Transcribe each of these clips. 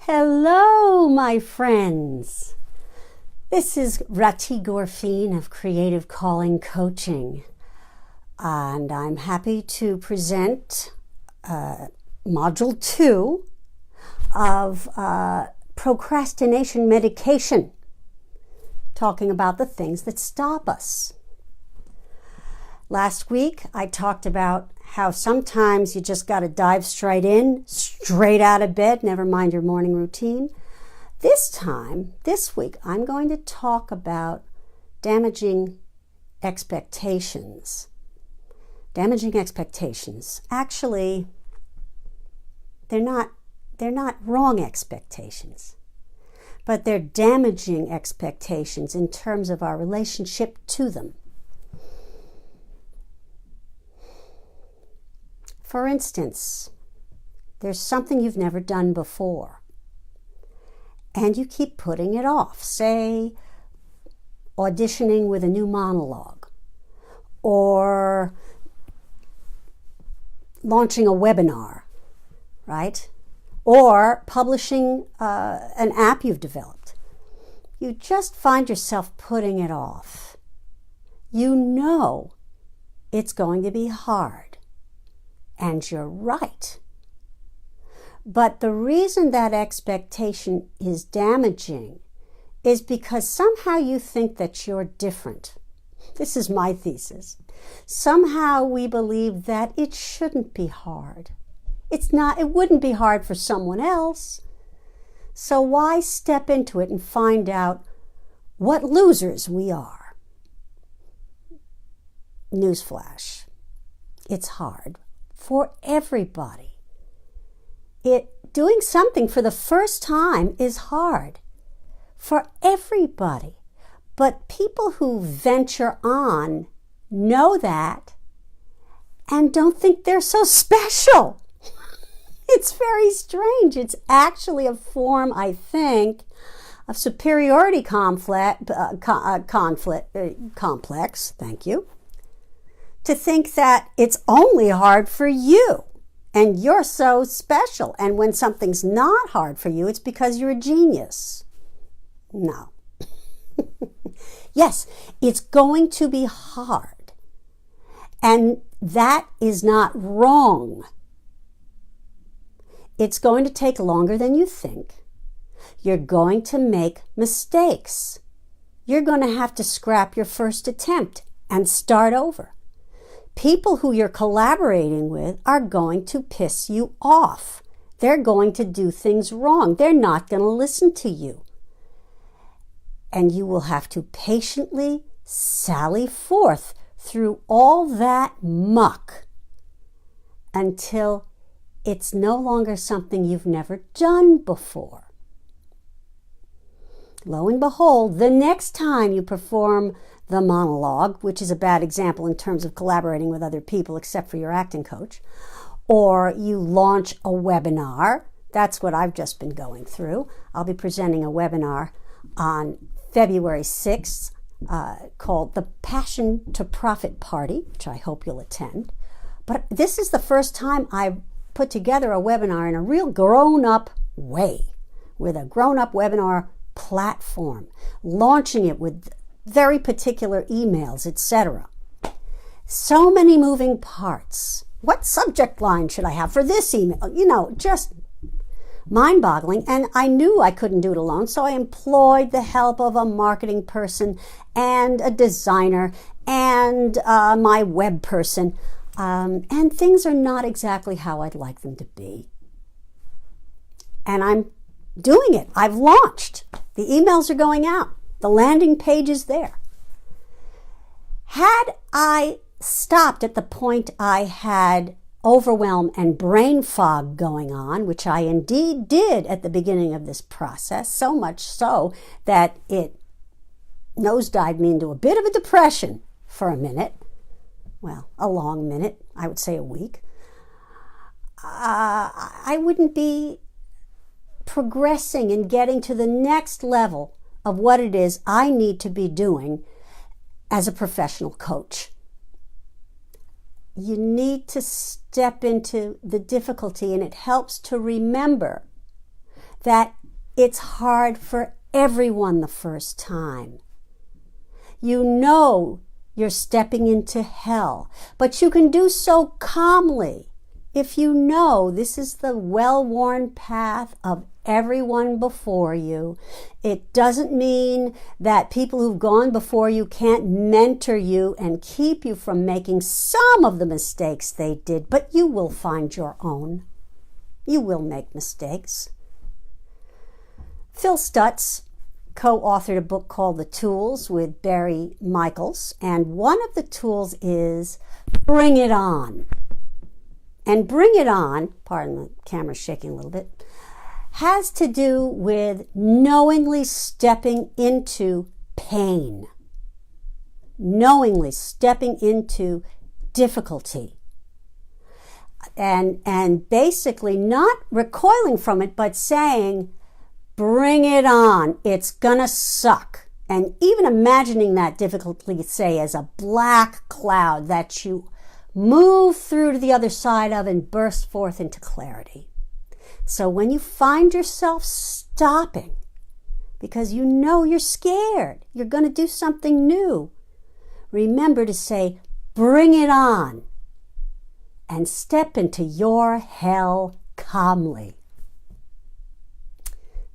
Hello, my friends. This is Rati Gorfine of Creative Calling Coaching, and I'm happy to present Module 2 of Procrastination Medication, talking about the things that stop us. Last week, I talked about how sometimes you just got to dive straight in, straight out of bed, never mind your morning routine. This week, I'm going to talk about damaging expectations. Damaging expectations. Actually, they're not wrong expectations, but they're damaging expectations in terms of our relationship to them. For instance, there's something you've never done before, and you keep putting it off. Say, auditioning with a new monologue, or launching a webinar, right? Or publishing an app you've developed. You just find yourself putting it off. You know it's going to be hard. And you're right. But the reason that expectation is damaging is because somehow you think that you're different. This is my thesis. Somehow we believe that it shouldn't be hard. It wouldn't be hard for someone else. So why step into it and find out what losers we are? Newsflash. It's hard. For everybody. Doing something for the first time is hard for everybody. But people who venture on know that and don't think they're so special. It's very strange. It's actually a form, I think, of superiority complex, thank you, to think that it's only hard for you and you're so special. And when something's not hard for you, it's because you're a genius. No. Yes, it's going to be hard. And that is not wrong. It's going to take longer than you think. You're going to make mistakes. You're going to have to scrap your first attempt and start over. People who you're collaborating with are going to piss you off. They're going to do things wrong. They're not going to listen to you. And you will have to patiently sally forth through all that muck until it's no longer something you've never done before. Lo and behold, the next time you perform the monologue, which is a bad example in terms of collaborating with other people except for your acting coach, or you launch a webinar. That's what I've just been going through. I'll be presenting a webinar on February 6th called The Passion to Profit Party, which I hope you'll attend. But this is the first time I've put together a webinar in a real grown-up way, with a grown-up webinar platform, launching it with very particular emails, etc. So many moving parts. What subject line should I have for this email? Just mind-boggling. And I knew I couldn't do it alone, so I employed the help of a marketing person and a designer and my web person. And things are not exactly how I'd like them to be. And I'm doing it. I've launched. The emails are going out. The landing page is there. Had I stopped at the point I had overwhelm and brain fog going on, which I indeed did at the beginning of this process, so much so that it nosedived me into a bit of a depression for a minute. Well, a long minute, I would say a week. I wouldn't be progressing and getting to the next level of what it is I need to be doing as a professional coach. You need to step into the difficulty, and it helps to remember that it's hard for everyone the first time. You know you're stepping into hell, but you can do so calmly if you know this is the well-worn path of everyone before you. It doesn't mean that people who've gone before you can't mentor you and keep you from making some of the mistakes they did, but you will find your own. You will make mistakes. Phil Stutz co-authored a book called The Tools with Barry Michaels, and one of the tools is bring it on. And bring it on, pardon the camera's shaking a little bit, has to do with knowingly stepping into pain, knowingly stepping into difficulty, and basically not recoiling from it, but saying, bring it on, it's gonna suck. And even imagining that difficulty, say, as a black cloud that you move through to the other side of and burst forth into clarity. So when you find yourself stopping because you know you're scared, you're going to do something new, remember to say, bring it on, and step into your hell calmly.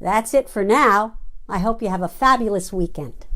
That's it for now. I hope you have a fabulous weekend.